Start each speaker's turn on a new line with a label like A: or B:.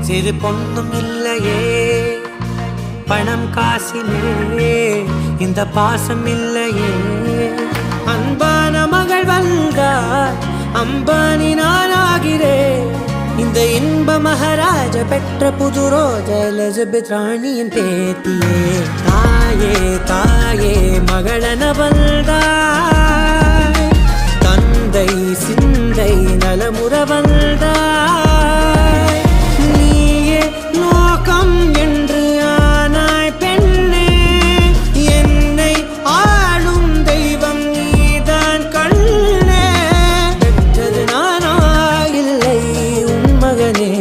A: சிறு பொண்ணும் இல்லையே பணம் காசிலே இந்த பாசம் இல்லையே அன்பான மகள் வந்தார் அம்பானி நானாகிறேன் இந்த இன்ப மகாராஜ பெற்ற புது ரோஜ எலிசபெத் ராணியின் பேத்தியே தாயே தாயே மகளன வந்தாய் தந்தை சிந்தை நலமுற வந்தாய் நீயே லோகம் என்று ஆனாய் பெண்ணே என்னை ஆளும் தெய்வம் நீதான் கண்ணே பெற்றது நானா இல்லை உன் மகனே